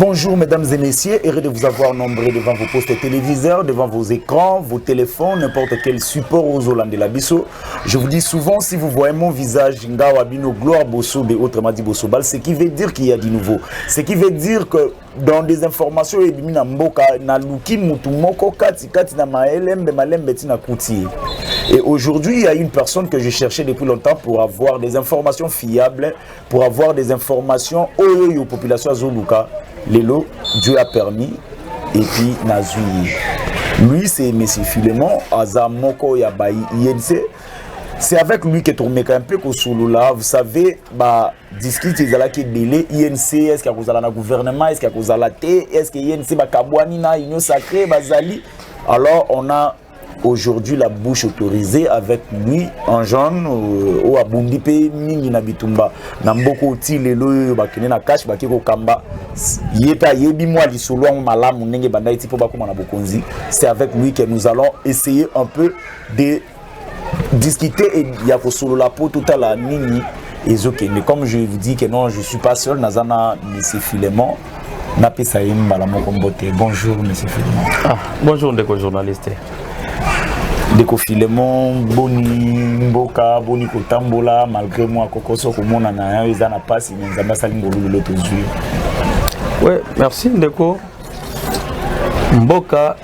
Bonjour mesdames et messieurs, heureux de vous avoir nombreux devant vos postes téléviseurs, devant vos écrans, vos téléphones, n'importe quel support aux Hollandais la biso. Je vous dis souvent, si vous voyez mon visage, Ngawabino, Gloire Bosso, et autrement dit Bosso Bal, ce qui veut dire qu'il y a du nouveau. Ce qui veut dire que dans des informations, et aujourd'hui, il y a une personne que je cherchais depuis longtemps pour avoir des informations fiables, pour avoir des informations aux populations Zoluka. Lelo, Dieu a permis, et puis Nazui. Lui, c'est M. Filemon, Azamoko Yabaï Yense. C'est avec lui que tourne un peu au Souloula. Vous savez, discute qui délai INC, est-ce qu'il y a un gouvernement, est-ce qu'il y a un thé, est-ce qu'il y a INC, Kabouanina, Union Sacrée, Bazali. Alors, on a aujourd'hui la bouche autorisée avec lui en jaune au Abundipe mingi na bitumba na mboko ti lelo bakene na cash bakiko kamba yeta yebi moi lisolo malamu ndenge banda iti po bakoma na bokonzi. C'est avec lui que nous allons essayer un peu de discuter et ya ko solo la po tout à la nini ezoke. Mais comme je vous dis que non, je suis pas seul, nazana monsieur Filemon na pesa yimba la mokombote. Bonjour monsieur Filemon. Ah, bonjour ndeko journaliste. Deko Filemon, boni mboka, boni kotambola, malgré moi, kokoso komona na ya na passe, mais nzamba salingolo l'autre jour. Ouais, merci Ndeko. Mboka,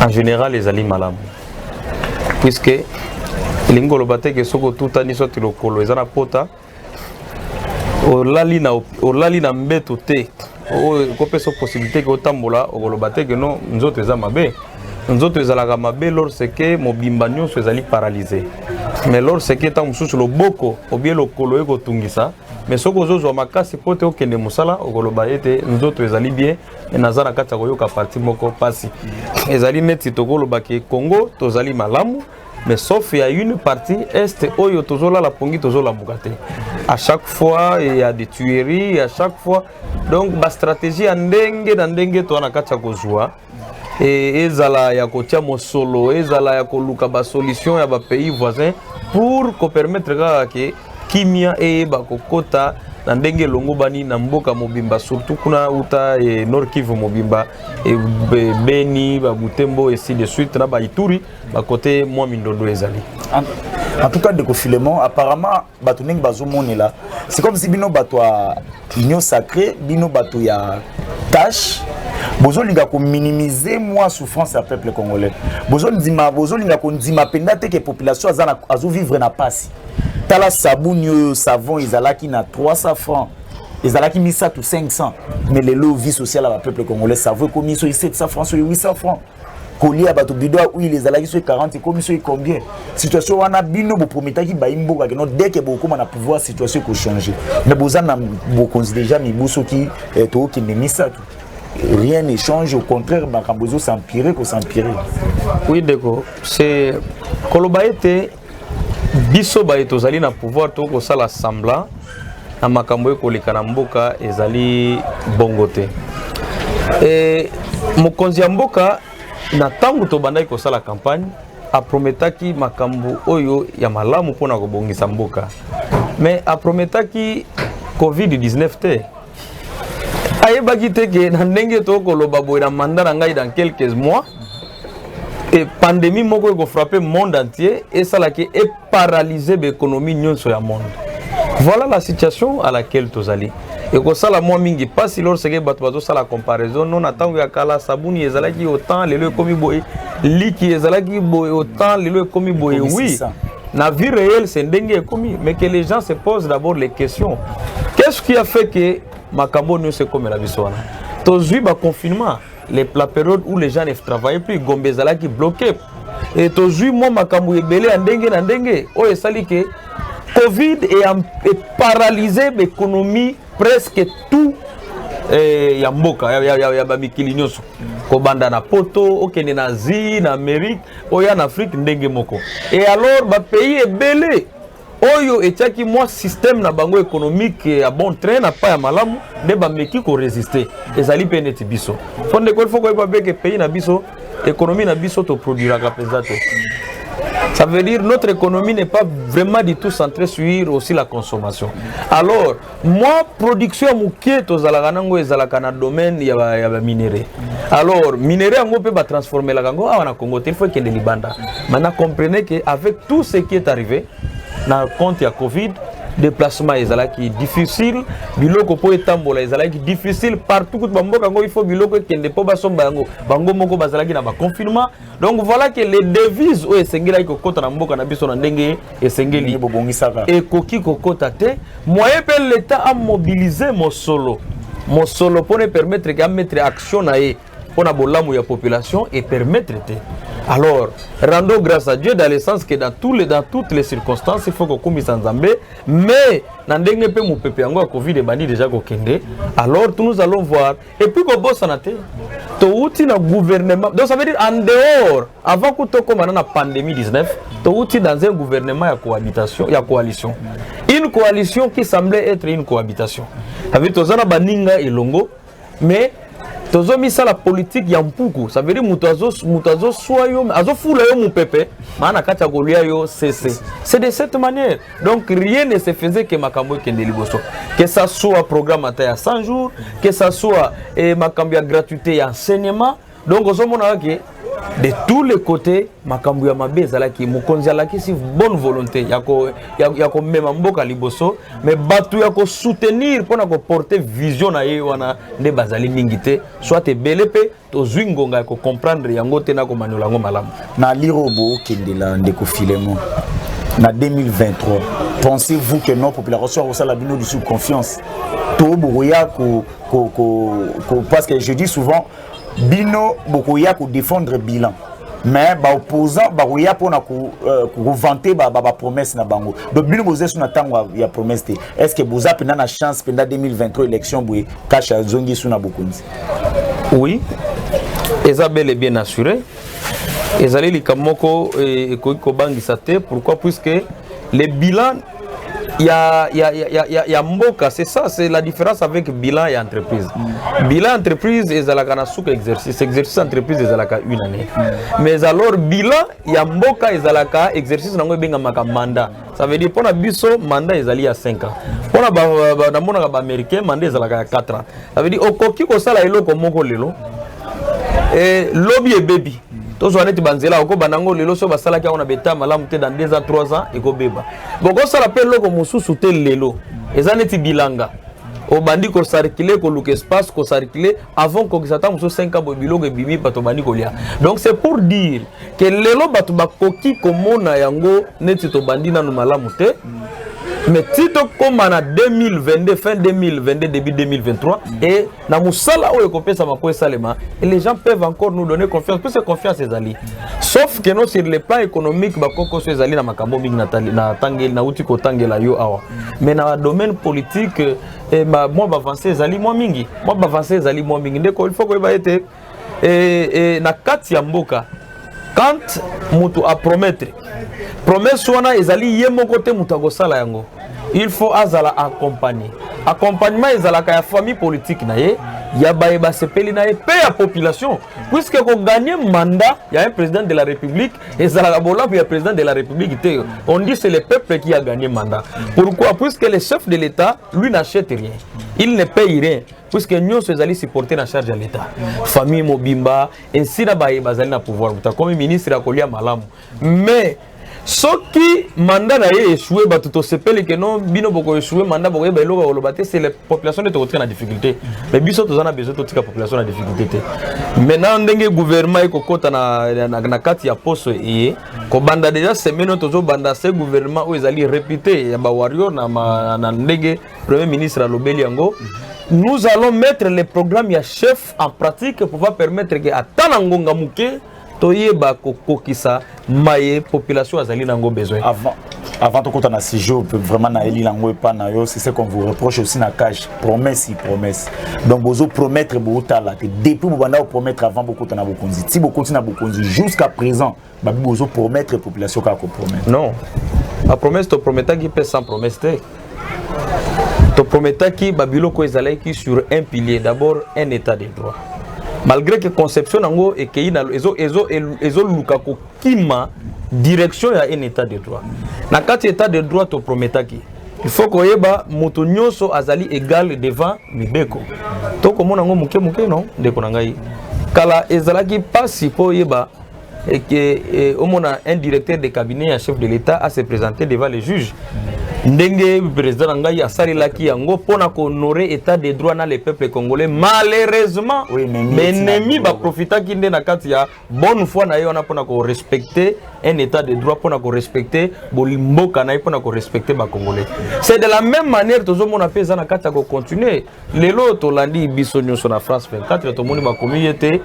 en général, les alis malam. Puisque, l'ingolo bate que soko tuta ni soti lokolo, ezana pota, o lali na mbeto te, o kope so possibilité que otambola, o golo bate que non, nzoto ezama be. Nous autres, les alagamabe, lorsque mobimbanyo se zali paralysé. Mais lorsque tant mususu lo boko, ou bien le koloe ko tungisa, mais ce que zo makasi pote o kende musala, o koloba ete nous autres les ali bien, et nazana kata koyo ka parti moko pasi. Les ali neti to koloba ke Congo, to zali malamu, mais sauf il y a une partie est oyo tozola la pongi tozola mukate. À chaque fois il y a des tueries, à chaque fois donc ba stratégie ndenge to na kata kozwa. Et ezala ya kotia mosolo, ezala ya koluka ba solution ya ba pays voisins pour ko permettre que kimia e ba kokota na ndenge longo bani na mboka mobimba surtout kuna uta e Nord Kivu mobimba e Beni ba Butembo et ainsi de suite na ba Ituri ba côté moi mindondo ezali. En tout cas de Filemon, apparemment bato ning bazo monela. C'est comme si bino bato a union sacrée, bino bato ya tâche. Bozo linga ko minimiser moi souffrance à peuple congolais. Bozo linga ko ndima pendate que population azo vivre na passe. Tala sabunyo savon izalaki na 300 francs. Izalaki misa tout 500. Mais les lots vie sociale à peuple congolais savon comme sur 700 francs sur 800 francs. Collier à bato bido où les alaki sur 40 et comme sur combien. Situation wana bino bo prometaki ba imboka que non dès que beaucoup na pouvoir situation ko changer. Mais bozana bo considérer jamais boso qui to qui misa tout. Rien ne change, au contraire, Makambozo s'empirer que s'empirer. Oui, d'accord. C'est Kolobaete, biso baeto zali na pouvoir to ko sala sambla na makambo ko lekana mboka ezali bongote. Et mokonzi ya mboka na tangu to bandai ko sala campagne a prometaki makambo oyo ya malamu pona ko bongisa mboka. Mais a prometaki COVID-19 te. Ayebaki teke na ndenge to koloba boy na mandat ngai dans quelques mois et pandémie moko ko frapper monde entier et ça là qui est paralysé l'économie nyonso ya monde. Voilà la situation à laquelle tozali. Et ko sala moi mingi pas si lorsque bato bazo sala comparaison non attend ya kala sabuni ezalaki autant lelo komi boy liki ezalaki boy autant lelo komi boy oui. Na vie réelle c'est ndenge komi mais que les gens se posent d'abord les questions. Qu'est-ce qui a fait que Makambo ne c'est comme la bisouana. Tozui ba confinement, la période où les gens ne travaillaient plus, Gombe zala qui bloqué. Et tozui moi Makambo ebele ndenge na ndenge. O esali que Covid est paralysé l'économie presque tout ya mboka ya ba mikili nyoso. Ko banda na poto, okende na Asie, na Amérique, oya na Afrique ndenge moko. Et alors ba pays ebele oyo etiaki moi système na bango économique à bon train na pas ya malamu de ba meki ko résister ezali peneti biso fonde ko faut ko ba que pays na biso économie na biso to produira ka penza to Ça veut dire notre économie n'est pas vraiment du tout centrée sur aussi la consommation. Alors, moi, production mouké tozalaka nango ezalaka na domaine ya minerai. Alors, minerai on peut pas transformer la gango à Congo, il faut qu'il y ait des libanda. Maintenant, comprenez que avec tout ce qui est arrivé, dans le compte il y a Covid, déplacement qui est difficile, biloko po etambola qui est difficile partout que bamboka il faut biloko kende po basomba yango bango moko bazalaki na ba confinement. Donc voilà que les devises o esengela ko kota na mboka na biso na ndenge esengeli bobongisaka et koki ko kota te moyen pe l'état a mobilisé mon solo pour ne permettre qu'à mettre action na e pour na bolamu ya population et permettre te. Alors, rendons grâce à Dieu dans le sens que dans toutes les circonstances, il faut qu'on commise en Zambé, mais dans le peu mon peuple a Covid et bandi déjà kende. Alors, nous allons voir. Et puis qu'on bosse en athée, tout le gouvernement. Donc ça veut dire en dehors, avant que tu commences la pandémie 19, tu dans un gouvernement à cohabitation, il y a coalition. Une coalition qui semblait être une cohabitation. Avec tous les baninga et longo, mais tozo misa la politique ya mpuku, ça veut dire mutazo soyo azo fula yo mupepe maana kati ya golia yo cc. C'est de cette manière. Donc rien ne se faisait que makambo kende liboso. Que ça soit programme à 100 jours, que ça soit makambo ya gratuité ya enseignement. Donc on mona que de tous les côtés makambo ya mabe ezalaki mokonzi alaki si bonne volonté yako mema mboka liboso mais batu yako soutenir pona ko porter vision na ye wana nde bazali mingité soit ebelepe to zwingonga yako comprendre yango te na ko manola ngo malamu na lirobo kendela ndeko Filemon na 2023. Pensez-vous que nos populations ont la bino du sous confiance to boya ko parce que je dis souvent bino bokoya ko défendre bilan mais ba opposant ba koya pona ko vanter ba promesse na bango donc bino boze sur na tango ya promesse te est-ce que boza pena na chance pena 2023 élection boye kasha zongi suna bokonzi? Oui, Isabelle est bien assuré. Ezali likamoko ko bangisa te. Pourquoi? Puisque les bilans il y a mboka, c'est ça, c'est la différence avec bilan et entreprise. Bilan entreprise est à la souk exercice entreprise est à la une année. Mais alors bilan il y a mboka est à la exercice nango benga maka mandat. Ça veut dire pour na biso mandat est allé à 5 ans. Pour na ba mona ba américain mandat est à la 4 ans. Ça veut dire okoki ko sala eloko moko lelo. Et lobby et baby. Tous on est banzela oko banango lelo so basala kia on a beta malamu te dans 2 ans 3 ans et ko beba. Boko ça rappelle loko mususu te lelo. Ezaneti bilanga. O bandi ko circuler ko look espace ko circuler avant ko kisata muso 5 ans biloko e bibi bato bandi ko lia. Donc c'est pour dire que lelo bato bakoki ko mona yango neti to bandi nanu malamu te. Mais si tu comme en 2022, fin 2022, début 2023, et na musala ou ekopé ça m'a salema, et les gens peuvent encore nous donner confiance, plus c'est confiance les alliés. Sauf que non sur le plan économique, bakoko ces alliés na makambo big na tangel na uti ko tangela yo awa. Mais dans le domaine politique, moi avancer les alliés moi mingi, moi avancer les alliés moi mingi. Ndeko il faut que ba été et na kati ya mboka. Quand mutu a promettre, promesse wana ezali ye moko te mutu agosala yango. Il faut azala accompagner. Accompagnement ezalaka ya famille politique na ye, ya baeba sepeli na ye pe ya population. Puisque ko gagner mandat, il y a un président de la République et zalaka bola puis il y a président de la République te. On dit c'est le peuple qui a gagné mandat. Pourquoi? Puisque le chef de l'État lui n'achète rien. Il ne paye rien. Puisque nous sommes allés supporter la charge de l'État. Famille Mobimba, ainsi na baeba zali na pouvoir. Comme ministre a kolia malamu. Mais ce qui mandat n'a échoué, tout sepeli que non bino boko échoué mandat boko ba eloko olobate c'est la population de te en difficulté. Mais biso to zana besoin toute la population en difficulté. Maintenant ndenge gouvernement eko kota na kati ya poso et ko banda déjà semaine tozo banda ce gouvernement où ils allaient répéter ya ba warrior na ndenge premier ministre alobeli yango. Nous allons mettre les programmes ya chef en pratique pour pouvoir permettre que atana ngonga muke toyeba kokokisa maye population azali nango besoin. Avant de compter na séjour, vraiment na eli lango pas na yo, c'est ce qu'on vous reproche aussi na cash. Promesse. Donc vous promettre boutala depuis vous banda promettre avant beaucoup na bokonzi. Si vous continuez na bokonzi jusqu'à présent, babi vous promettre population ka ko promettre. Non. La promesse to prometta qui peut sans promesse. To prometta qui babilo ko ezalai qui sur un pilier, d'abord un état de droit. Malgré que conception nango et que ezo luka ko kima direction ya un état de droit. Na kati état de droit to prometaki. Il faut koyeba moto nyonso azali égal devant mibeko. To komona ngo muke non ndeko na ngai. Kala ezalaki pasi po yeba et que un directeur de cabinet, un chef de l'État a se présenté devant les juges. Ndenge président ngai asali laki yango pona ko honorer état de droit dans le peuple congolais. Malheureusement, l'ennemi va profiter kinde na kati ya bonne foi na yo na pona ko respecter un état de droit, pona ko respecter bolimboka na pona ko respecter ba congolais. C'est de la même manière tozo mona pesa na kati ko continuer. Lelo to landi biso nyonso na France 24 to moni ba communauté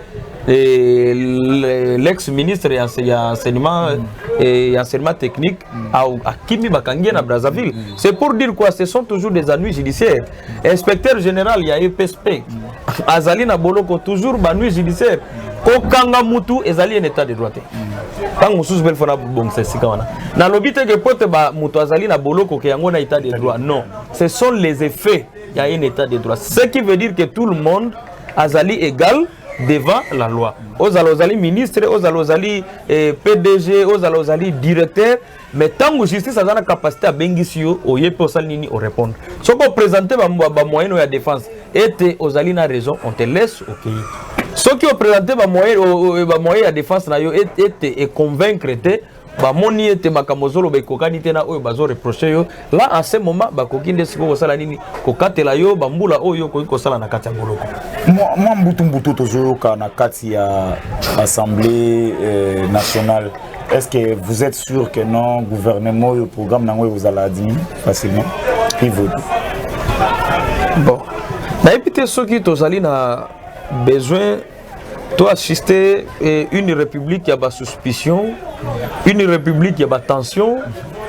l'ex-ministre et enseignement technique à Kimi Bakangi na Brazzaville. C'est pour dire quoi? Ce sont toujours des ennuis judiciaires. Inspecteur général, il y a EPSP. Azali na Boloko, toujours ennuis judiciaires. Kokanga Mutu, Ezali un état de droit. Quand Moussous Belfona bon, c'est si quand on a l'obité que pote ba Mutu Azali na Boloko, qui a un état de droit. Non, ce sont les effets. Il y a un état de droit. Ce qui veut dire que tout le monde, Azali égal devant la loi. Aux alozali ministre, aux alozali PDG, aux alozali directeur, mais tant que justice a la capacité à bengisio, au yepo salini au répondre. Ce qu'on présente ba moyen de défense, était aux ali na raison, on te laisse au pays. Ce qui ont présenté ba moyen de défense na yo était et convaincre était ba moni ete makamozolo ba kokani tena oyo bazo reprocher yo là en ce moment ba kokinde siko ko sala nini ko katela yo ba mbula oyo ko sala na kati ya boloko moi mbutu tozo ka na kati ya assemblée nationale. Est-ce que vous êtes sûr que non gouvernement le programme nango vous allez diminuer facilement qui vote? Bon na épité ceux qui tozali na besoin to assister une république qui a ba suspicion, une république qui a ba tension,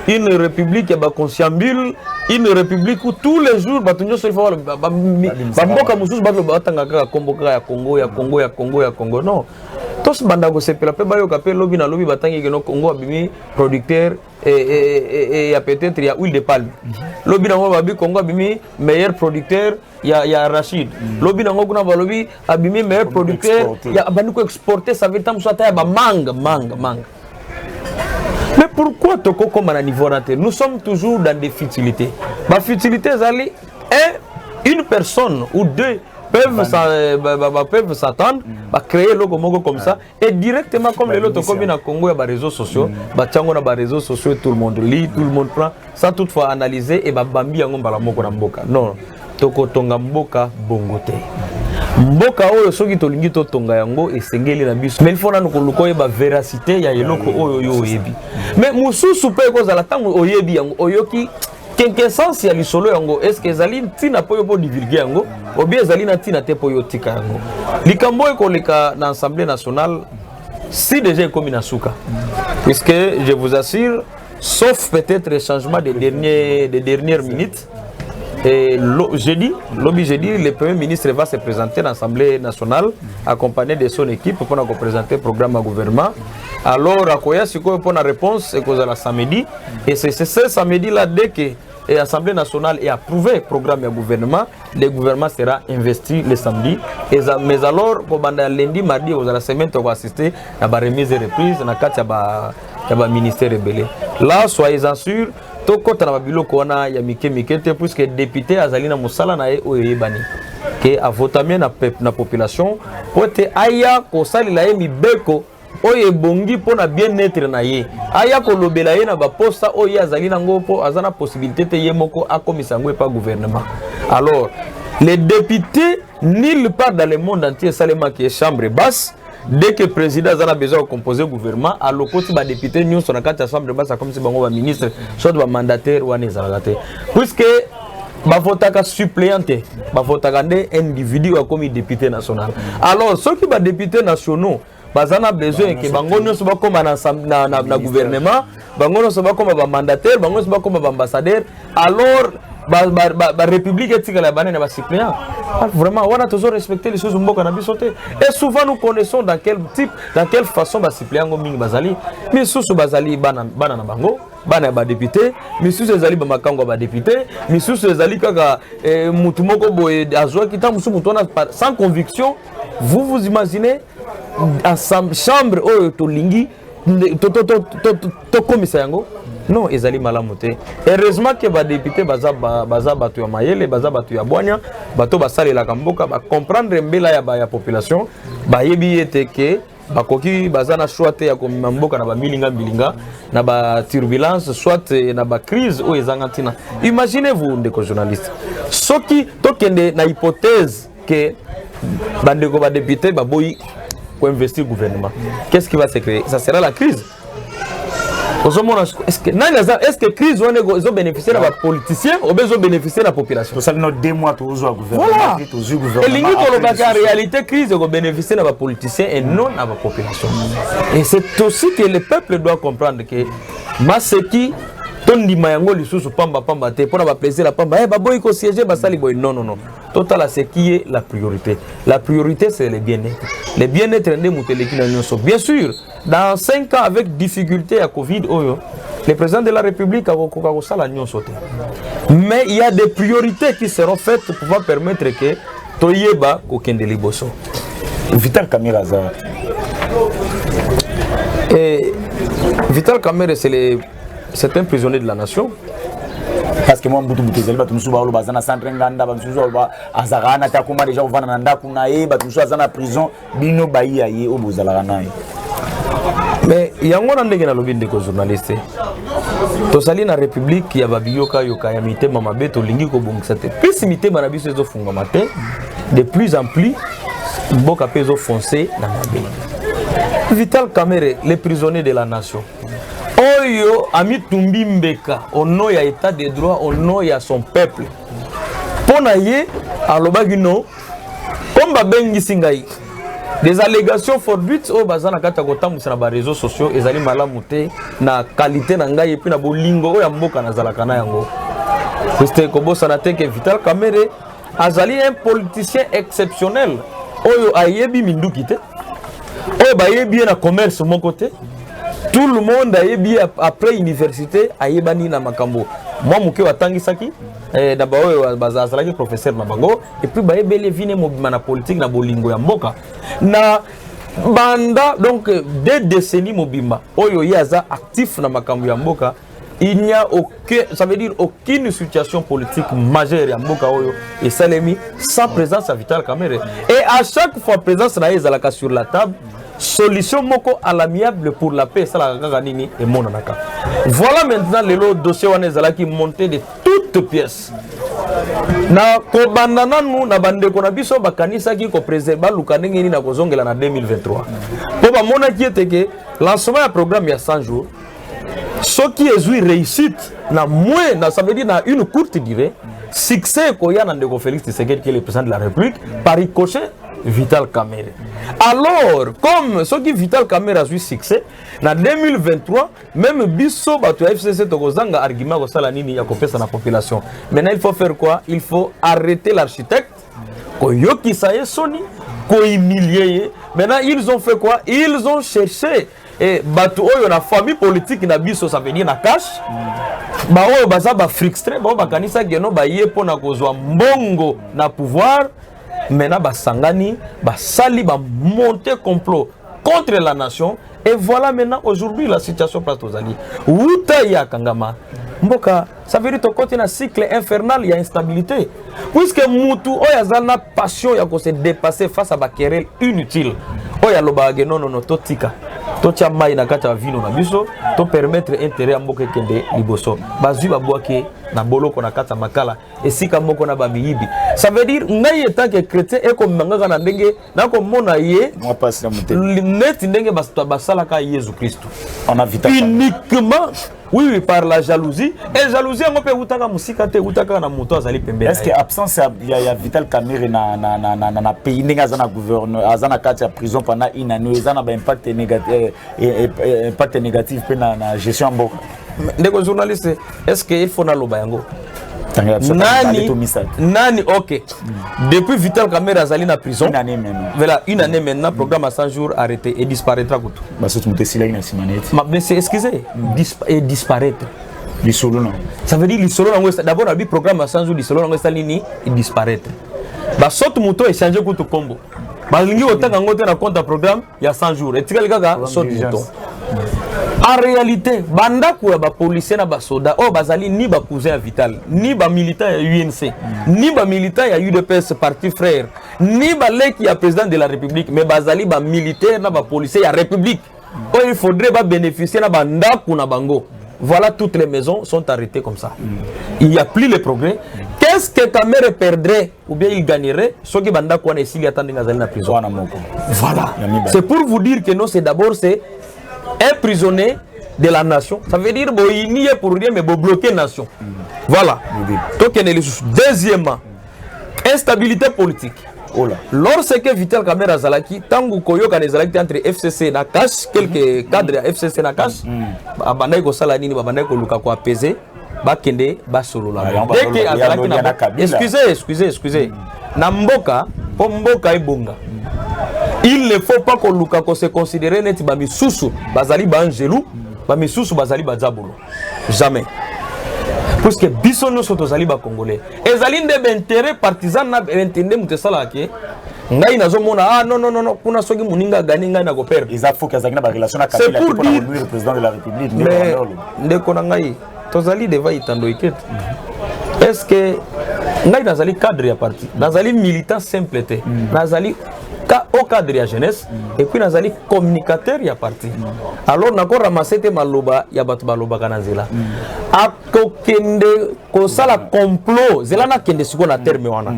une république qui a ba consciambule, une république où tous les jours batunyo se font ba mboka mususu ba batanga ka komboka ya Congo non. Tous bandago sepela pe bayo ka pe lobby na lobby batangi ke no Congo abimi producteur et y a peut-être il y a huile de palme. Lobby na babi Congo abimi meilleur producteur il y a Rachid. Lobby na ngokuna ba lobby abimi meilleur producteur il y a baniko exporter ça veut dire ça ba manga. Mais pourquoi toko comme à niveau raté? Nous sommes toujours dans des futilités. Ma futilité zali une personne ou deux peuvent s'attendre à créer le logo comme ça et directement comme les autres comme na Congo il y a des réseaux sociaux réseaux sociaux tout le monde lit, tout le monde prend sans toutefois analyser et bambi yango mbala moko na mboka non toko tonga mboka bongote mboka oyo soki tolingi to tonga yango esengeli na biso mais il faut nanu koluko yeba véracité ya eloko oyo yo oyebi mais mususu pe kozala tango oyebi yango oyoki quelque sens ya lisolo yango est-ce que ezali ntina po yo po divulguer yango ou bien ezali na ntina te po yo tika yango likambo ekoleka na Assemblée nationale si déjà comme na suka puisque je vous assure sauf peut-être changement de dernière minute et jeudi, le Premier ministre va se présenter dans l'Assemblée nationale accompagné de son équipe pour nous présenter le programme à gouvernement. Alors, à quoi est-ce qu'on a réponse et qu'on a la samedi. Et c'est ce samedi-là, dès que l'Assemblée nationale est approuvé le programme à gouvernement, le gouvernement sera investi le samedi. Mais alors, pendant lundi, mardi, vous allez la semaine, on va assister à la remise et reprise dans le ministère rebelle. Là, soyez-en sûrs. Toko tana biloko wana ya mike puisque député azalina musala na oyebani que a votamien na population pote aya ko salila ye mibeko oye bongi pona bien-être na ye aya ko lobela ye na ba posta oye azalina ngopo azana possibilité te yemoko akomisa ngwe pa gouvernement. Alors les députés nulle part dans le monde entier seulement qui est chambre basse. Dès que le président a besoin de composer le gouvernement, à l'opposé des députés, nous sommes dans la chambre basse comme si un ministre, soit un mandataire ou un exalté. Puisque les votes suppléants, les votes individus comme député national. Alors, ceux qui sont députés nationaux, ils ont besoin que les gens soient comme un gouvernement, les gens soient comme un mandataire, les gens soient comme un ambassadeur. Alors, la République est la suppléant. Vraiment, on a toujours respecté les choses et souvent nous connaissons dans quel type, dans quelle façon les suppléants ont mis bazali. Mais sous bazali bana bango, bana ba député, mais sous les ali bamakango ba député, mais sous les ali kaka mutumoko boye azwa kita musu mutona sans conviction. Vous imaginez ensemble chambre oyo to lingi tokomisa yango non ezali malamu te. Heureusement que ba député baza bato ya mayele baza bato ya bwanya bato basalelaka mboka ba comprendre mbela ya population bayebi ete ke bakoki baza na choix te ya komema mboka na bamilinga na ba turbulence soit na ba crise oyo ezanga ntina. Imaginez-vous ndeko journaliste soki tokende na hypothèse que bandeko ba député baboyi ko investir gouvernement, qu'est-ce qui va se créer? Ça sera la crise. Est-ce que crise va bénéficier de la politicien ou bien bénéficier de la population? Ça nous 2 mois toujours gouvernement. Voilà. Et en réalité crise va bénéficier de la politicien et non à la population. Et c'est aussi que le peuple doit comprendre que Maseki tondi mayango lisusu pamba te pour avoir plaisir la pamba baboy ko siéger basali boy non. Total c'est qui est la priorité. La priorité c'est le bien-être. Le bien-être de muteleki na nyonso. Bien sûr, dans 5 ans avec difficulté à Covid oyo, le président de la République a ko sala nyonso te. Mais il y a des priorités qui seront faites pour pouvoir permettre que toyeba ko kende liboso. Vital Kamerhe za. Et Vital Kamerhe c'est un prisonnier de la nation. Parce que moi, je suis un peu mais il y a un lobby de journalistes. Tosali na République ya babiyoka yoka ya mitema mabeto lingi ko bongisa te. Pesi mitema na biso ezo funga matin. De plus en plus boka peso foncé na mabe. Vital Kamerhe, les prisonniers de la nation. Oyo ami tumbi mbeka au nom ya état de droit, au nom ya son peuple. Pona ye alobaki no comme babengi singai. Des allégations fortuites au bazana kata kotambusa na ba réseaux sociaux ezali malamu te na qualité na ngai et puis na bolingo oyo mboka na zalaka na yango. C'était kobosa na te que Vital Kamerhe azali un politicien exceptionnel oyo ayebi minduki te. Oyo bayebi na commerce mon côté. Tout le monde ayebi après université ayebani na makambo. Moi muke watangisaki d'abord bazalaki professeur na bango et puis bayebeli vine mobima na politique na bolingo ya mboka na banda donc 2 décennies mobima oyo yaza actif na makambo ya mboka. Il n'y a aucune situation politique majeure ya mboka oyo et salemi sans présence à Vital Kamerhe. Et à chaque fois présence na ezalaka sur la table solution moko à l'amiable pour la paix ça la gaganini et monanaka. Voilà maintenant le dossier wana ezalaki monté de toutes pièces. Na ko bandana nu na bande ko na biso bakanisa ki ko préserver lukandenge ni na kozongela na 2023. Po ba mona ki eteke lancement ya programme ya 100 jours. Ce qui est joué réussite na moins na ça veut dire na une courte durée succès ko ya na ndeko Félix Tshisekedi qui est le président de la République par ricochet Vital Kamerhe. Alors, comme ce qui Vital Kamerhe a eu succès, en 2023, même Bisso Batou FCC Tokozanga argument ko sala nini ya kopesa na population. Maintenant, il faut faire quoi? Il faut arrêter l'architecte, ko yoki saye soni, ko humilier. Maintenant, ils ont fait quoi? Ils ont cherché et Batou oyo na famille politique na Bisso ça veut dire na cash. Ba oyo baza ba frixtre, ba bakanisa geno ba yepo na kozwa mbongo na pouvoir. Maintenant, Basangani, Basali, monter complot contre la nation. Et voilà maintenant, aujourd'hui, la situation Platozali. Outaya Kangama. Mboka, ça veut dire que quand il y a un cycle infernal, il y a instabilité. Puisque Moutou, il y a une passion qui se dépasser face à des querelles inutiles. Il y a non, totika. Totia mai na kata vino na biso, to permettre intérêt à mboka kende liboso. Bazu babwake na boloko na kata makala esika moko na bamiyibi. Ça veut dire ngai tant que chrétien et comme mangaka na ndenge na ko mona ye moi pas ça muté. Net ndenge basala ka Jésus Christ. On a Vital uniquement oui par la jalousie et jalousie on peut utaka musika te utaka na moto azali pembeni. Est-ce que absence ya Vital Kamerhe na pays ndenge azana gouverneur azana kata prison pendant une année azana ba impact négatif pe na gestion mboka. Ndeko journaliste, est-ce qu'il faut na loba yango? Nani ok. Depuis Vital Kamerhe azali na prison. Une année maintenant. Voilà, une année maintenant, programme à 100 jours arrêté et disparaîtra tout. Bah c'est tout sila ina simanete. Mais c'est excusez, et disparaître. Lisolo non. Ça veut dire lisolo na ngwesta d'abord abi programme à 100 jours lisolo na ngwesta nini et disparaître. Bah saute moto échanger kutu combo. Ba lingi otanga ngote na compte programme il y a 100 jours. Et tikali kaka saute moto. En réalité, bandako ya ba policier na ba soda oh bazali ni ba cousin ya Vital, ni ba militant ya UNC, ni ba militant ya UDPS parti frère, ni ba leki ya président de la République, mais bazali ba militaire na ba policier ya République. Oh il faudrait ba bénéficier na bandako na bango. Voilà, toutes les maisons sont arrêtées comme ça. Il n'y a plus le progrès. Qu'est-ce que ta mère perdrait ou bien il gagnerait ce qui bandako na ici attendent ngazali na prison. Voilà. C'est pour vous dire que non, c'est d'abord c'est un prisonnier de la nation. Ça veut dire qu'il il n'y est pour rien mais pour bloquer la nation. Voilà. Deuxièmement, instabilité politique. Lorsque Vital Kamerhe Zalaki, tangu koyoka nezalaki entre FCC na cash, quelques cadres à FCC na cash, abandai ko sala nini, abandai ko luka ko apaiser, ba kende ba solo la. Dès que Azalaki na excusez. Na mboka, po mboka ebonga. Il ne faut pas que luka ko se considérer neti ba misusu, bazali ba angelou, ba misusu bazali ba zabolo. Jamais. Parce que biso no soto zali ba congolais ezali nde intérêt partisan na entende mutesala ke ngai nazomona non kuna soki muninga gani ngai na ko perdre ils faut que azakina ba relation na Kabila pour le président de la République mais ndeko na ngai tozali deva itando ikete est-ce que ngai nazali cadre ya parti nazali militant simple te nazali au cadre ya jeunesse et puis nazali communicateur ya parti alors nako ramasser te maloba ya batu baloba kana nzela akokende kosala complot zela na kende siko na terme wana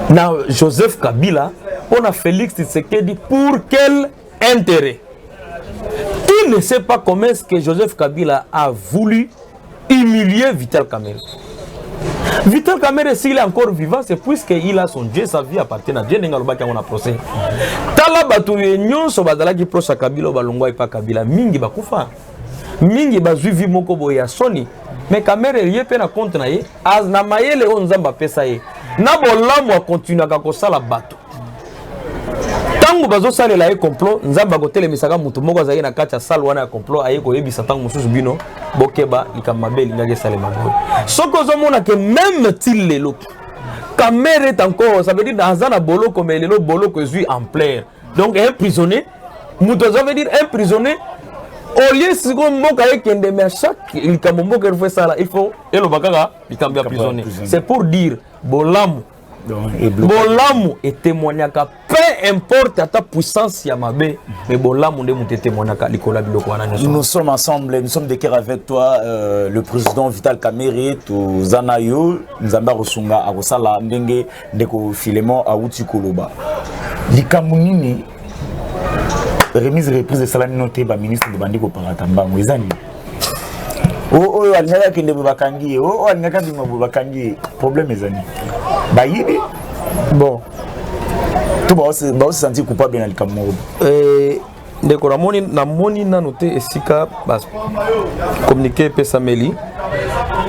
na Joseph Kabila on a Félix Tshisekedi pour quel intérêt? Il ne sait pas comment est-ce que Joseph Kabila a voulu humilier Vital Kamerhe. Vital Kamerhe, s'il est encore vivant, c'est puisqu'il a son Dieu, sa vie appartient à Dieu. N'est-ce pas qu'on a procès. Tala batu yenyon so bazala ki proche Kabila balongwa ipa Kabila mingi bakufa. Mingi bazuvi moko boya soni. Mais Kamerhe yepe na compte na ye, az na mayele on nzamba pesa ye. Na bolamu a continuer ka kosala batu. Tango bazo sale la ye complot, nzamba ko telemisaka mutu moko azali na kati ya salle wana ya complot aye ko yebisa tango mususu bino bokeba ikamabeli ngage sale maboy. Soko zo mona que même til lelo Kamerhe est encore, ça veut dire dans un boloko mais lelo boloko est en plein. Donc un prisonnier, mutu ça veut dire un prisonnier au lieu si go mboka ekende mais chaque il kamomboka il faut ça il faut elo bakaka ikambia prisonnier. C'est pour dire bolamu bolamu et témoignaka peu importe ta puissance ya mabe mais bolamu nde muté témoignaka likola biloko wana. Nous sommes ensemble, nous sommes de cœur avec toi, le président Vital Kamerhe to Zanayo Nzamba Rosunga akosala ndenge ndeko Filemon Awuti Koloba likambo nini remise reprise de salami noté ba ministre de Bandiko Paratamba mwezani oh alingaka kende bakangi oh alingaka bima bakangi problème ezani bayibi bon tout ba se sentir coupable na likambo ndeko na moni na noté esika bas communiquer pesameli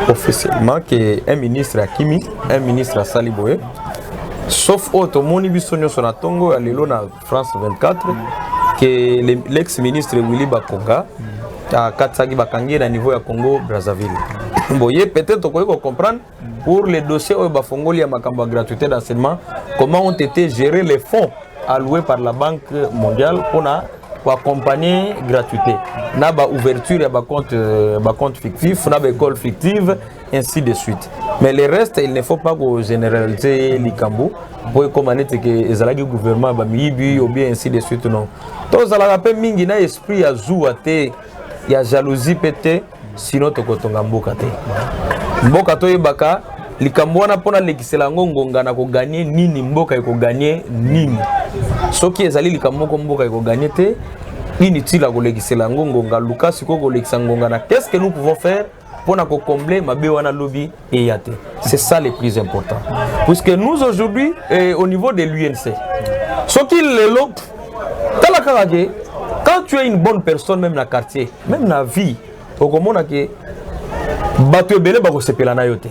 officiellement que un ministre Akimi un ministre Asali Boye sauf auto moni bisonyo sona tongo alelo na France 24 que l'ex-ministre Willy Bakonga a Katsagi Bakangi à niveau ya Congo Brazzaville. Boye peut-être qu'on peut comprendre pour les dossiers où Bafongoli a makamba gratuité d'enseignement comment ont été gérés les fonds alloués par la Banque mondiale pour accompagner gratuité. Na ba ouverture ya ba compte fictif, na ba école fictive ainsi de suite. Mais le reste il ne faut pas que généraliser likambo pour commander que ezalaki gouvernement ba mibi ou bien ainsi de suite non. Donc ça la rappelle mingi na esprit ya zuwa te ya jalousie pété sinon tokotonga mboka te. Mboka to yebaka likambo wana pona lekisela ngonga na ko gagner nini mboka eko gagner nini. Soki ezali likambo ko mboka eko gagner te inutile ko lekisela ngonga Lucas ko lekisa ngonga na qu'est-ce que nous pouvons faire pour combler ma béwana lobby et yate. C'est ça le plus important. Puisque nous aujourd'hui au niveau de l'UNC ce qu'il est là quand tu es une bonne personne même dans le quartier même dans la vie au komona ke bato ebele ba ko sepela na yote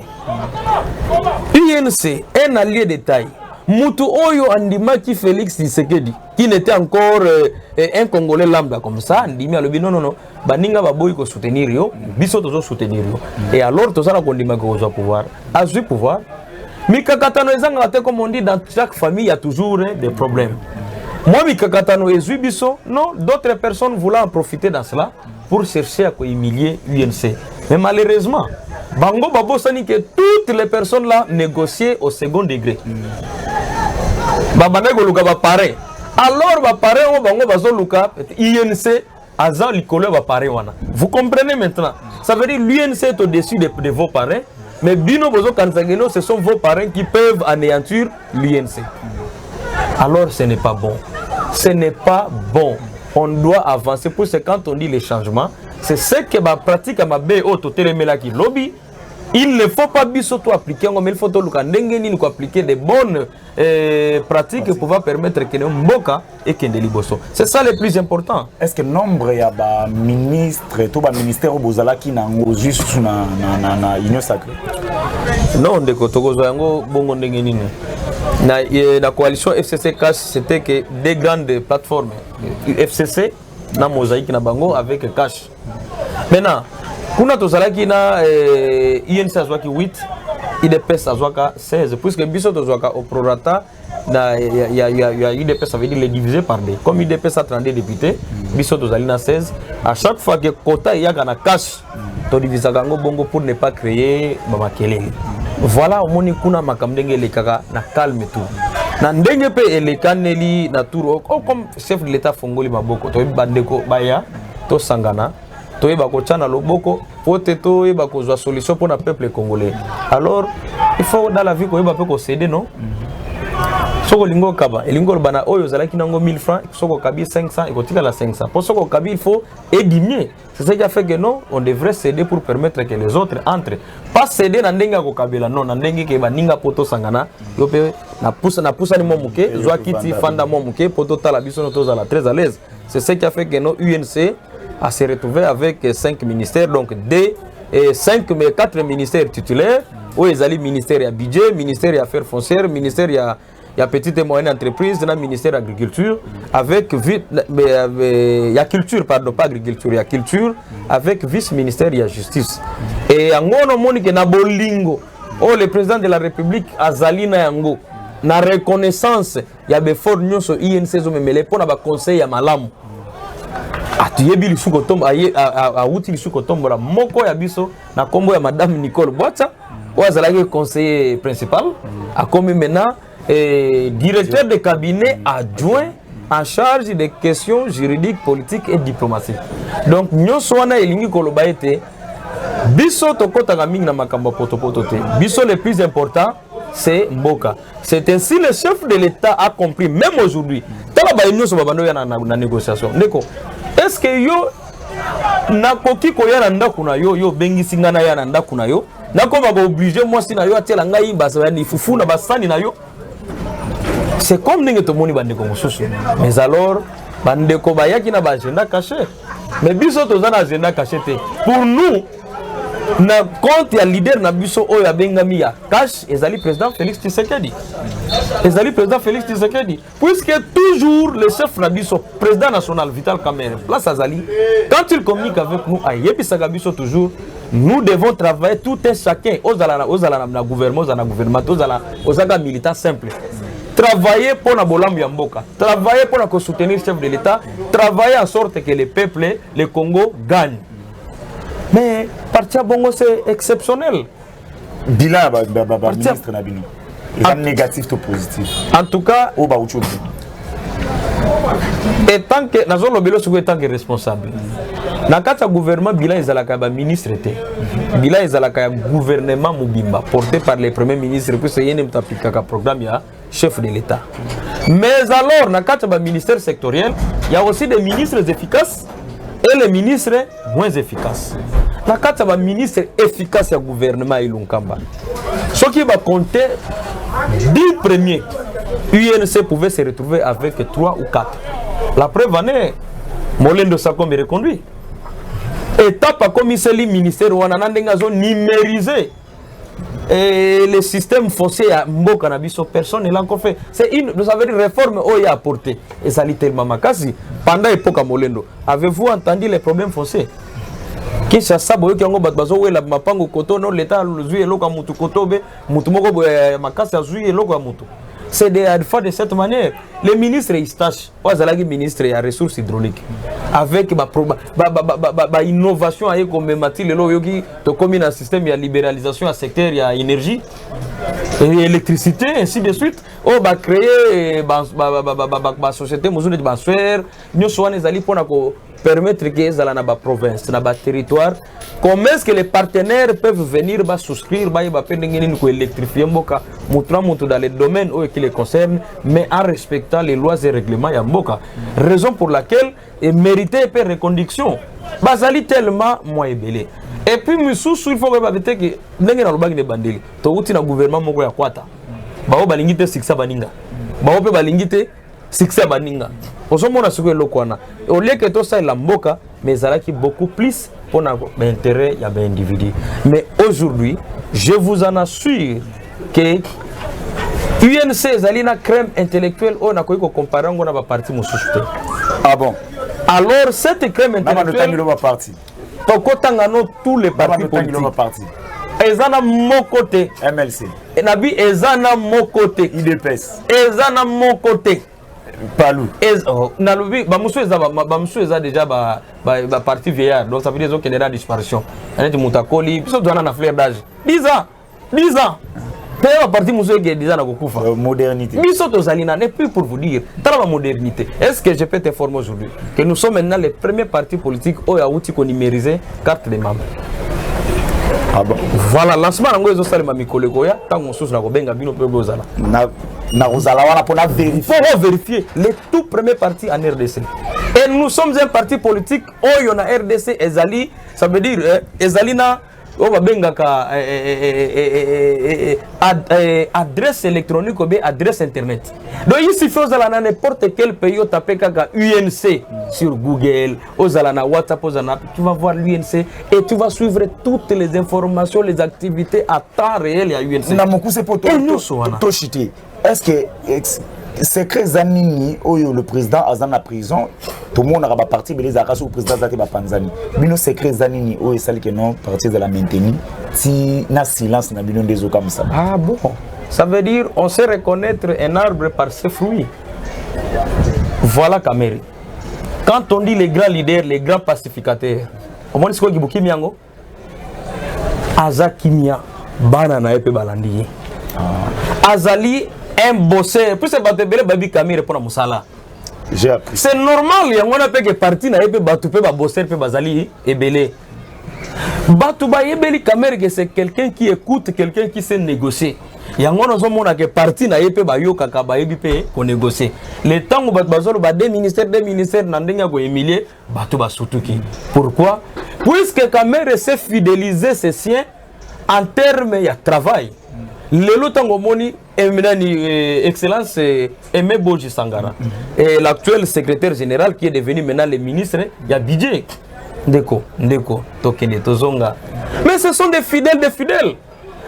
UNC un allié de taille mutu oyo andimaki Félix Tshisekedi qui n'était encore un Congolais lambda comme ça andimi alobi non baninga baboyi ko soutenir yo biso tozo soutenir yo et alors to sala ko ndima ko zo pouvoir azui pouvoir mikakatano ezanga te comme on dit dans chaque famille il y a toujours des problèmes. Moi mikakatano ezui biso non d'autres personnes voulant en profiter dans cela pour chercher à humilier l'UNC. Mais malheureusement, Bango Babosani que toutes les personnes là négociaient au second degré. Babanego Luka va pareil. Alors va pareil on Bango Bazo Luka INC Azan Likolo va pareil wana. Vous comprenez maintenant? Ça veut dire l'UNC est au-dessus de vos parrains, mais Bino Bozo Kanzageno ce sont vos parrains qui peuvent anéantir l'UNC. Alors ce n'est pas bon. Ce n'est pas bon. On doit avancer. Pour ce quand on dit les changements, c'est ce que ma pratique à ma BO qui lobby. Il ne faut pas bisoto appliquer, mais il faut appliquer des bonnes pratiques pour pouvoir permettre que nous mboka et que nous. C'est ça le plus important. Est-ce que nombre y a ba ministre, tout ba ministère au Bozala qui n'a juste sous na union sacrée? Non, de Kotogozo yango bongo ndenge nini. La coalition FCC Cash, c'était que des grandes plateformes FCC na mosaïque na bango avec Cash. Maintenant, kuna tozalaki na INC azwaki 8, IDPS azwaka 16, puisque biso tozwaka au prorata na ya IDPS, ça veut dire les diviser par 2. Comme IDPS a 32 députés, biso tozali na 16. À chaque fois que quota yaka na Cash, to divisaka ngo bongo pour ne pas créer makelele. Voilà, omoni kuna makamdenge le kaka na calme tout. Na ndenge pe elekaneli na tour comme chef de l'état fongoli maboko to bandeko baya to sangana to yeba ko tchana loboko pote to yeba ko zwa solution pour le peuple congolais. Alors il faut dans la vie ko yeba pe ko céder non. Soko lingo kaba elingo bana oyo zalaki nango 1000 francs soko kabi 500 et kotika la 500 pour soko kabi il faut édimier. C'est ça qui a fait que non on devrait céder pour permettre que les autres entrent, pas céder na ndenga ko kabela non na ndenge ke baninga poto sangana yo pe na poussa ni momuke zwa kiti fanda momuke poto tala biso no tozala très à l'aise. C'est ça qui a fait que non UNC a se retrouvé avec 5 ministères, donc des 4 ministères titulaires où ils allaient ministère à budget, ministère à affaires foncières, ministère à petites et moyennes entreprises, dans le ministère de l'agriculture, avec culture, pardon, pas agriculture, il y a culture, avec vice-ministère de la justice. Et en gros, on a bolingo, le président de la République, Azalina Yango, na reconnaissance, il y a des forts unions sur INC, mais pour le conseil à Malam. Atuyebi lisuko tombo a uti lisuko tombo la moko ya biso na kombo ya madame Nicole Boata oazalaki conseiller principal a comme maintenant directeur de cabinet adjoint en charge des questions juridiques, politiques et diplomatiques. Donc nyonso wana elingi koloba ete biso tokota mingi na makambo poto te. Biso le plus important c'est Mboka. C'est ainsi le chef de l'État a compris même aujourd'hui. Tala ba nyonso babando ya na négociation. Ndeko est-ce que yo nakoki ko ya nda kuna yo bengi singana ya nda kuna yo nako ba obligé moi si na yo atela ngai basa ni fufu na basani na yo. C'est comme ninge to moni bande ko mususu. Mais alors bande ko ba yaki na ba agenda caché. Mais biso to zana agenda caché te. Pour nous na compte ya leader na biso oyo abengami ya cash ezali président Félix Tshisekedi. Puisque toujours le chef na biso président national Vital Kamerhe place Azali quand il communique avec nous ayebi sagabiso toujours nous devons travailler tout un chacun ozala na gouvernement ozala militant simple. Travailler pour la bolambu ya mboka, travailler pour soutenir le chef de l'État, travailler en sorte que le peuple, le Congo gagne. Mais partir bongo c'est exceptionnel. Bilan ministre Nabino. Il est négatif ou positif. En tout cas, au Baouchou. Et tant que nous avons le tant que responsable. Dans le gouvernement, bilan est à la ministre. Bilan est à la gouvernement Mubimba porté par les premiers ministres puis c'est un programme ya chef de l'État. Mais alors dans le ministère sectoriel, il y a aussi des ministres efficaces et les ministres moins efficaces. La carte va ministre efficace du gouvernement Ilunkamba. Ce qui va compter 10 premiers, UNC pouvait se retrouver avec 3 ou 4. La preuve en est, Molendo Sakom est reconduit. Étape comme il ministère Wananandengazo numérisé. Et le système foncier à Mbokanabiso, personne ne l'a encore fait. C'est une réforme qui a apporté. Et ça l'est tellement makasi. Pendant l'époque à Molendo, avez-vous entendu les problèmes fonciers? Kisha sabo yoki yango bat bazo wela mapango koto no l'État zui eloko mutu koto be mutu moko makasi azui eloko mutu. C'est de cette manière. Les ministres ils tâchent. Wazalaki ministre ya ressources hydrauliques. avec ba innovation aye comme mati lelo yoki to comme un système ya libéralisation à secteur ya énergie et électricité ainsi de suite on va créer ba société mozune de basfer nyo soane zali pona ko permettre que ezala na ba province na ba territoire comment est-ce que les partenaires peuvent venir ba souscrire ba pendengeni ko électrifier mboka mutu dans les domaines qui les concernent mais en respectant les lois et règlements ya mboka raison pour laquelle et mériter per reconduction bazali tellement moins belé et puis mususu il faut que que ndenge na lobaki ne bandeli to uti na gouvernement moko ya kwata bao balingite siksa baninga bao pe balingite siksa baninga osomona siko elokwana au lieu que tout ça la mboka mais zalaki beaucoup plus pour l'intérêt ya ben individu mais aujourd'hui je vous en assure que UNC zalina crème intellectuelle on a ko comparer ngo na ba parti mususu te ah bon alors cette crème intellectuelle va parti tokotangano tous les partis politiques ezana mon côté MLC nabi ezana mon côté IDPS ezana mon côté Palou nalobi bamusu eza déjà ba parti vieillard donc ça veut dire qu'ils sont en disparition aneti mutakoli biso doana na fleur d'âge 10 ans D'ailleurs, parti Moussou qui est déjà dans le modernité. Et puis pour vous dire, dans la modernité, est-ce que je peux t'informer aujourd'hui que nous sommes maintenant les premiers partis politiques où il y a outil qu'on numérise carte des membres. Ah bon. Voilà, lancement de l'anglais, je vais collègues, tant que Moussou n'a pas bien gagné, nous faut vérifier les tout premiers partis en RDC. Et nous sommes un parti politique où il y a RDC Ezali, ça veut dire Ezalina. On va bien adresse électronique ou bien adresse internet. Donc ici, il faut aller n'importe quel pays où taper UNC sur Google, aux alana WhatsApp, tu vas voir l'UNC et tu vas suivre toutes les informations, les activités à temps réel à UNC. Est-ce que secret zanini oyo le président azana prison tout le monde a parti mais les arraches au président zate ba Panzani bino secret zanini oyo sali que non parti de la maintenir si na silence na bino des comme ça. Ah bon, ça veut dire on sait reconnaître un arbre par ses fruits. Voilà Kameri. Quand on dit les grands leaders, les grands pacificateurs, au moins c'est quoi Gibuki Miango Azakimia bana na epe balandi Azali un bosseur, puis c'est batebele babi Kamere pour la musala. J'ai appris. C'est normal, il y a un peu de parti na ebe batu pe ba bosser pe bazali ebele. Batu ba ebeli Kamere que c'est quelqu'un qui écoute, quelqu'un qui sait négocier. Il y a un autre que parti na ebe ba yo kaka ba ebi pe ko négocier. Le temps où batu bazolo ba des ministères nandinga ko Emilie batu ba sutuki. Pourquoi? Puisque Kamere sait fidéliser ses siens en termes de travail. Le lotango moni excellence Aimé Boji Sangara et l'actuel secrétaire général qui est devenu maintenant le ministre il y a budget Ndeko Tokene Tozonga mais ce sont des fidèles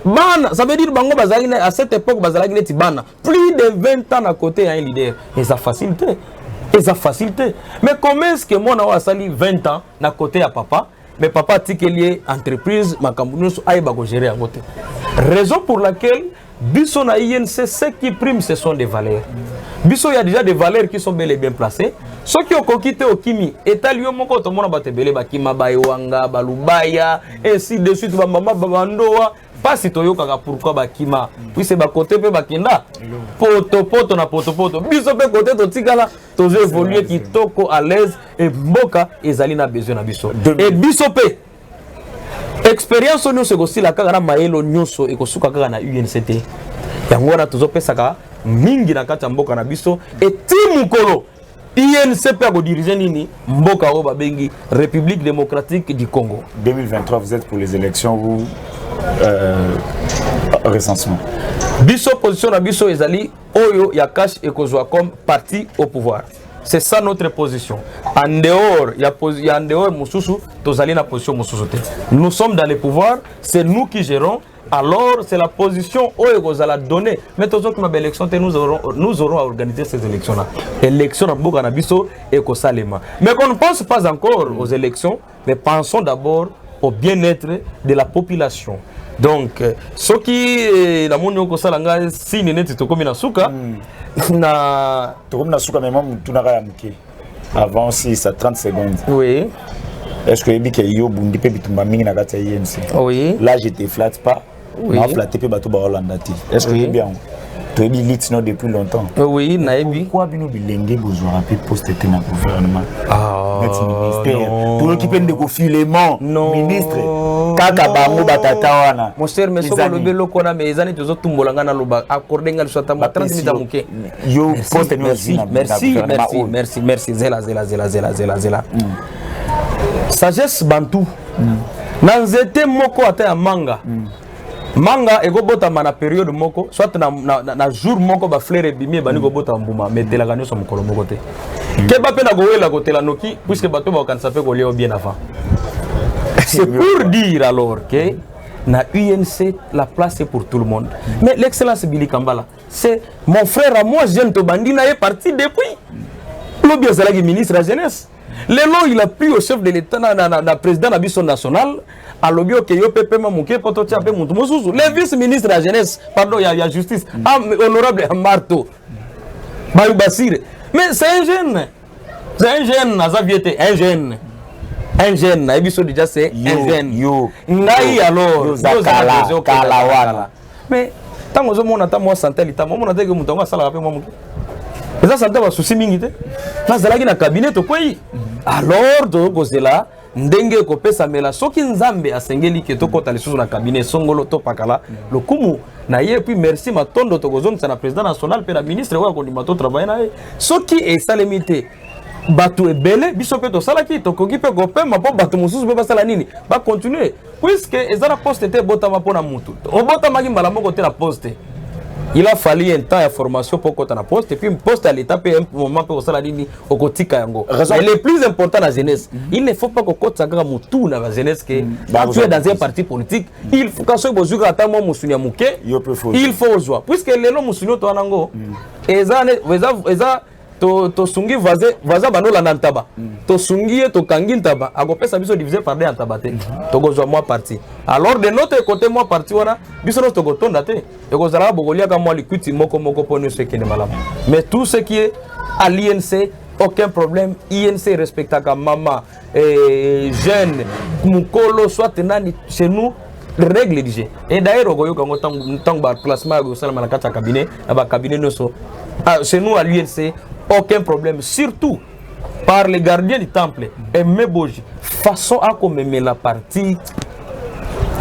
Bana ça veut dire bango bazali à cette époque bazali neti bana plus de 20 ans à côté un leader et ça facilité mais comment est-ce que moi na sali 20 ans à côté à papa mais papa tikelier entreprise makambunusu aïba ko gérer à côté. Raison pour laquelle biso na INC ce qui prime ce sont des valeurs. Biso il y a déjà des valeurs qui sont bel et bien placées. Ceux qui ont quitté au Kimi etalio moko to mona batebele bakima bayewanga balubaya ainsi de suite ba mama babandoa pas si toyoka pourquoi bakima puis c'est ba côté pe bakinda poto na poto biso pe côté to tikala to évoluer kitoko à l'aise et mboka ezali na besoin na biso et biso pe expérience nous c'est aussi la kaka maelo nyonso e kosuka kaka na UNCT yango na tozo pesaka mingi na kati mboka na biso et timukolo INC peut diriger nini mboka o babengi République démocratique du Congo. 2023 vous êtes pour les élections vous recensement. Biso position na biso ezali oyo ya cash et kozwa comme parti au pouvoir. C'est ça notre position. En dehors, il y a en dehors mususu tozali na position mususu te. Nous sommes dans le pouvoir, c'est nous qui gérons. Alors c'est la position où vous allez donner. Mais tous autres élections, nous aurons à organiser ces élections-là. Élections à Boganabiso et Kosalema. Mais qu'on ne pense pas encore aux élections, mais pensons d'abord au bien-être de la population. Donc, ce qui la monde Kosalanga, si n'est pas comme une souka, na souka même tout n'a rien. Avant 6 à 30 secondes. Oui. Est-ce que yo bundi pe bitumba mingi na kati INC? Oui. Là je te flatte pas. Oui. On flatte pe bato ba Hollande. Est-ce que Oui. bien? Tu es lit non depuis longtemps. Oui, naebi. Pourquoi bino bilenge besoin rapide poste te na gouvernement? Ah. Ministère. Non. Pour occuper de confinement. Non. Ministre. Kaka bango batata wana. Mon cher, mais soko lobe lokona mais ezani tozo tumbolanga na loba accorder ngal swata ma 30 minutes amuke. Yo poste merci zela. Sagesse bantu. Nanzete moko ata ya manga. Manga ego bota mana période moko soit na jour moko ba fleur ebimi bani go bota mbuma metela kanyo so mokolo moko te. Ke ba pe na go wela ko tela noki puisque bato ba kanisa pe ko leo bien avant. C'est pour dire alors que na UNC la place est pour tout le monde. Mais l'excellence Billy Kambala, c'est mon frère à moi jeune Tobandina est parti depuis. L'obia Zalagi ministre de la jeunesse. Lelo il a pris au chef de l'État na président de la national à l'obio que yo pepe mamuke poto tia pe muntu mosusu. Le vice-ministre de la jeunesse, pardon, il y a justice, honorable Marto. Bayou Basire. Mais c'est un jeune. C'est un jeune, Nazaviete, un jeune. Un jeune, déjà c'est un jeune. Ngai alors, kala. Mais tant que on attend moi santé, on a dit que mon temps va ça la paix moi. Mais ça santé va souci mingite. Là c'est là qui na cabinet to quoi. Alors donc c'est là ndenge ko pesa mela soki nzambe asengeli ke to kota lisusu na cabinet songolo to pakala lokumu na ye puis merci matondo to gozon na président national pe na ministre wa ko ndimato travailler na soki e salemité bato ebele biso pe to salaki to koki pe ko pema po bato mususu pe basala nini ba continuer puisque ezala poste te botama pona mutu o botama ki mbala moko te la poste. Il a fallu un temps de formation pour qu'on ait un poste et puis un poste à l'état et un moment pour ça la ligne au quotidien yango. Mais le plus important la jeunesse, il ne faut pas qu'on compte ça comme tout dans la jeunesse que tu es dans un parti politique, il faut que soit besoin d'attendre mon musunya muke, il faut jouer puisque les noms musunyo to anango eza to sungi vaza banola nantaba to sungi to kangi ntaba akopesa biso divisé par deux ntaba te to gozwa moi parti alors de notre côté moi parti wana biso no to gotonda te e kozala bogolia ka moi likuti moko poni ce qui est malamu mais tout ce qui est à l'INC aucun problème INC respecta ka mama jeune mukolo soit nani chez nous règle du jeu et d'ailleurs ogoyo kango tant ba classement go sala na kata cabinet na ba cabinet noso chez nous à l'UNC aucun problème, surtout par les gardiens du temple et Meboji, façon à comme la partie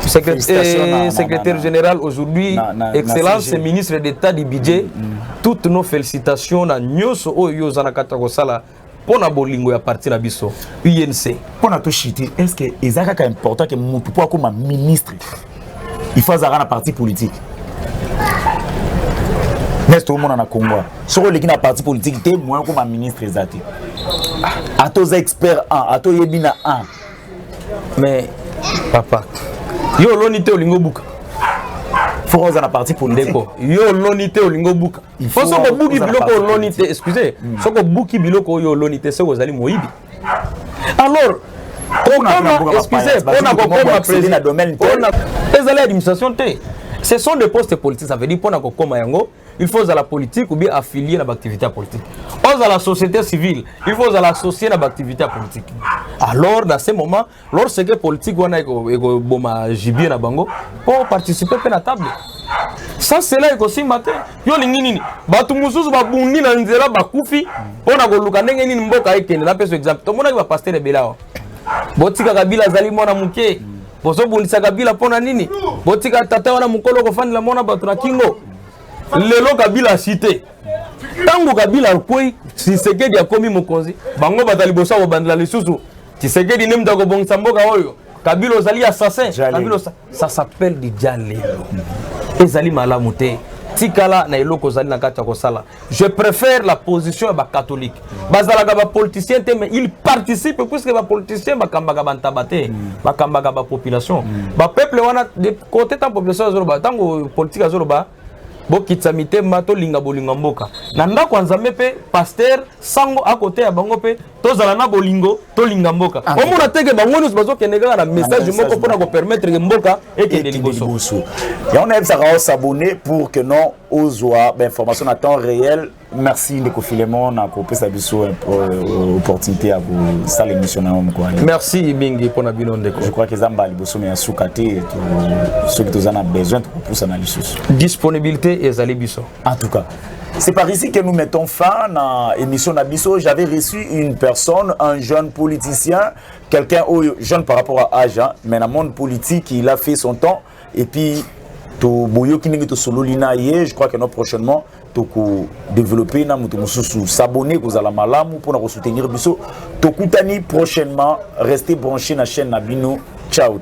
secrétaire général aujourd'hui, excellence ministre d'État du budget, toutes nos félicitations à Nyoso Oyo Zanakata Gosala pour la bolingo à partir de Bisso, UNC. Pour la touchite, est-ce que c'est important que mon pouvoir comme ministre, il faut avoir un parti politique? N'est-ce tout le monde en a Congo? Sur le parti politique, tu es moins comme un ministre exact. À tous les experts, à tous les bina. Mais, papa, yo l'onité au lingo book. Faut qu'on ait un parti politique. Yo l'onité au lingo book. Il faut que bouki biloko l'onité, excusez, faut que bouki biloko yo l'onité, c'est aux allez moïbi. Alors, excusez, on a compris ma président domaine. On a les administrations T. Ce sont des postes politiques, ça veut dire qu'on a comme yango. Il faut à la politique ou bien affilier à l'activité politique. Or à la société civile, il faut à l'associer à l'activité politique. Alors dans ce moment, lorsque la politique on a jibé na bango pour participer à la table. Ça c'est là que aussi matin. Yo lingi nini. Batu mususu ba bundi na nzela ba kufi. On a goluka ndenge nini mboka ekende na peso exemple. To mona ba pasteur Belao. Botika kabila zali mona muke. Boso bundisa kabila pona nini. Botika tata wana mukolo ko fandi la mona batu na kingo. Lelo Kabila cité. Tango Kabila koi Tshisekedi a komi mokonzi. Bango batali bosa ko bandela lisusu. Tshisekedi nem dako bongisa mboka oyo. Kabila ozali assassin. Kabila ça s'appelle di Jalelo. Ezali malamu te. Tikala na eloko ozali na kati ko sala. Je préfère la position ba catholique. Bazala ba politicien te mais il participe puisque ba politicien ba kambaka bantabate, ba kambaka ba population. Ba peuple wana de côté ta population zoroba tango politique zoroba. Bokitsamite mato linga bolinga mboka na ndako nzambe pe pasteur sango à côté ya bango pe tozala na bolingo to linga mboka omona teke bango nous bazo kenega na message moko pona ko permettre mboka et que liboso et on a s'abonner pour que non aux informations à temps réel merci Ndeko Philemon na kopesa biso opportunité à vous ça l'émission na quoi. Merci Bingi pour na bino Ndeko. Je crois que Zamba liboso mais soukate ceux qui ont besoin de pousser na lisusu. Disponibilité ezali biso. En tout cas, c'est par ici que nous mettons fin à l'émission Nabiso. J'avais reçu une personne, un jeune politicien, quelqu'un jeune par rapport à âge, mais dans le monde politique, il a fait son temps. Et puis, je crois que nous prochainement, développer, s'abonner pour nous soutenir. Prochainement, restez branchés dans la chaîne Nabino. Ciao.